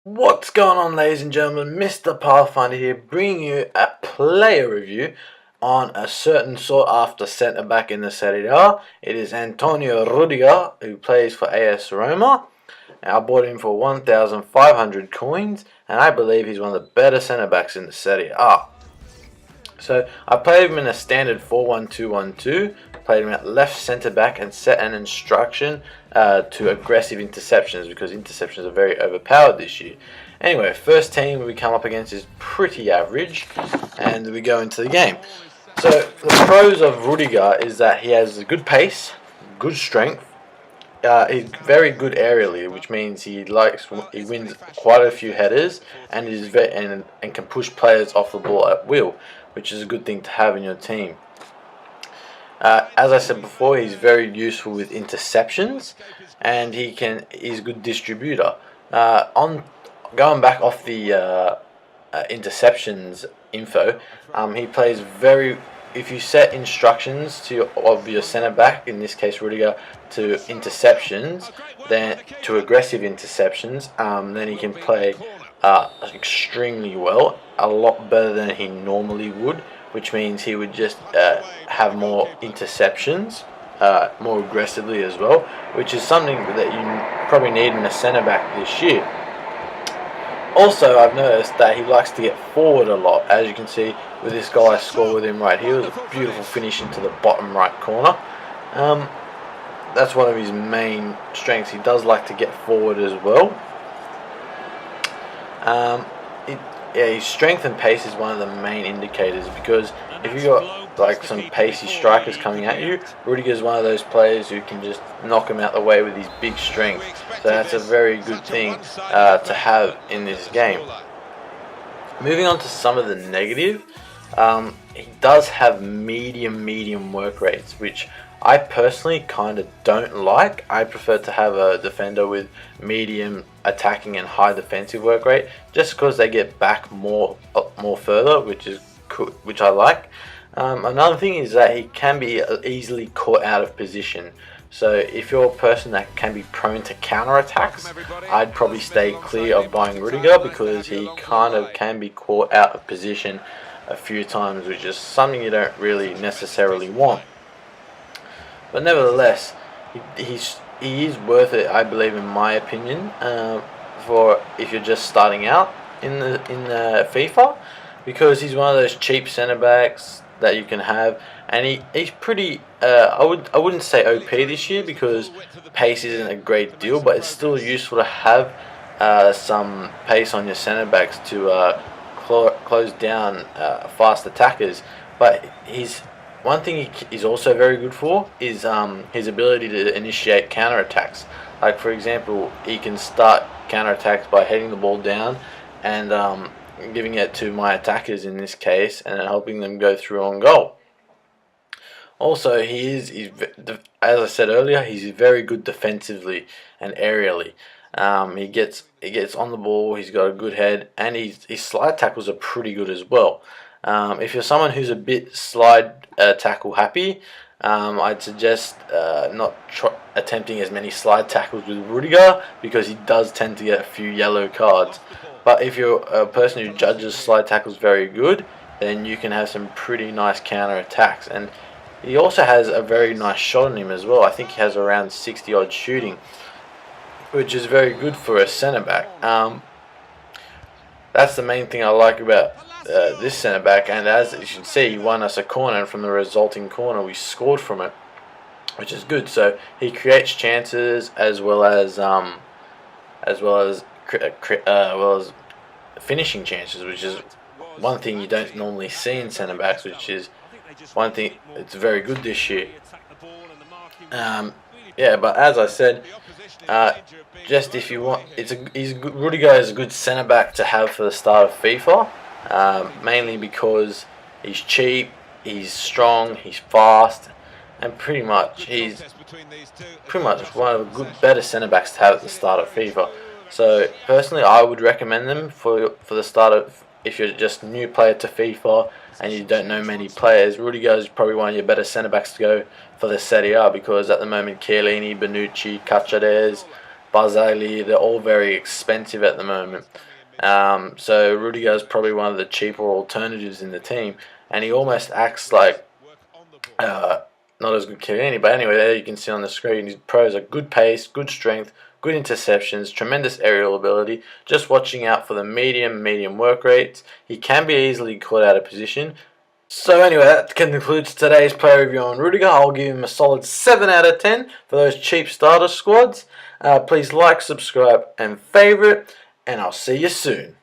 What's going on, ladies and gentlemen? Mr. Pathfinder here, bringing you a player review on a certain sought-after centre-back in the Serie A. It is Antonio Rudiger, who plays for AS Roma. I bought him for 1,500 coins, and I believe he's one of the better centre-backs in the Serie A. So I played him in a standard 4-1-2-1-2, played him at left centre back and set an instruction to aggressive interceptions because interceptions are very overpowered this year. Anyway, first team we come up against is pretty average, and we go into the game. So the pros of Rudiger is that he has a good pace, good strength. He's very good aerially, which means he wins quite a few headers and and can push players off the ball at will, which is a good thing to have in your team. As I said before, he's very useful with interceptions, and he's a good distributor. On going back off the interceptions info, he plays very. If you set instructions of your centre back, in this case Rudiger, to interceptions, then to aggressive interceptions, then he can play extremely well, a lot better than he normally would, which means he would just have more interceptions, more aggressively as well, which is something that you probably need in a centre back this year. Also, I've noticed that he likes to get forward a lot. As you can see with this guy I score with him right here, it was a beautiful finish into the bottom right corner. That's one of his main strengths. He does like to get forward as well. His strength and pace is one of the main indicators, because if you got like some pacey strikers coming at you, Rudiger is one of those players who can just knock him out the way with his big strength. So that's a very good thing to have in this game. Moving on to some of the negative, he does have medium work rates, which I personally kind of don't like. I prefer to have a defender with medium attacking and high defensive work rate, just because they get back more further, which I like. Another thing is that he can be easily caught out of position. So if you're a person that can be prone to counter attacks, I'd probably stay clear of buying Rudiger, because he kind of can be caught out of position a few times, which is something you don't really necessarily want. But nevertheless, he is worth it, I believe, in my opinion, for if you're just starting out in the FIFA, because he's one of those cheap centre backs that you can have, and he's pretty. I wouldn't say OP this year, because pace isn't a great deal, but it's still useful to have some pace on your centre backs to close down fast attackers. But one thing he's also very good for is his ability to initiate counter-attacks. Like, for example, he can start counter-attacks by heading the ball down and giving it to my attackers in this case, and helping them go through on goal. Also, he's as I said earlier, he's very good defensively and aerially. He gets on the ball, he's got a good head, and his slide tackles are pretty good as well. If you're someone who's a bit slide tackle happy, I'd suggest not attempting as many slide tackles with Rudiger, because he does tend to get a few yellow cards. But if you're a person who judges slide tackles very good, then you can have some pretty nice counter attacks. And he also has a very nice shot on him as well. I think he has around 60 odd shooting, which is very good for a centre back. That's the main thing I like about this centre back, and as you can see, he won us a corner, and from the resulting corner we scored from it, which is good. So he creates chances as well as finishing chances, which is one thing you don't normally see in centre backs, which is one thing it's very good this year. But as I said, just if you want, Rudiger is a good centre back to have for the start of FIFA. Mainly because he's cheap, he's strong, he's fast, and pretty much one of the better centre backs to have at the start of FIFA. So personally, I would recommend them for the start of, if you're just a new player to FIFA and you don't know many players. Rudiger is probably one of your better centre backs to go for the Serie A, because at the moment Chiellini, Bonucci, Caceres, Barzagli, they're all very expensive at the moment. So Rudiger is probably one of the cheaper alternatives in the team, and he almost acts like not as good Chiellini. But anyway, there you can see on the screen, his pros are good pace, good strength, good interceptions, tremendous aerial ability. Just watching out for the medium work rates. He can be easily caught out of position. So anyway, that concludes today's player review on Rudiger. I'll give him a solid 7 out of 10 for those cheap starter squads. Please like, subscribe, and favourite, and I'll see you soon.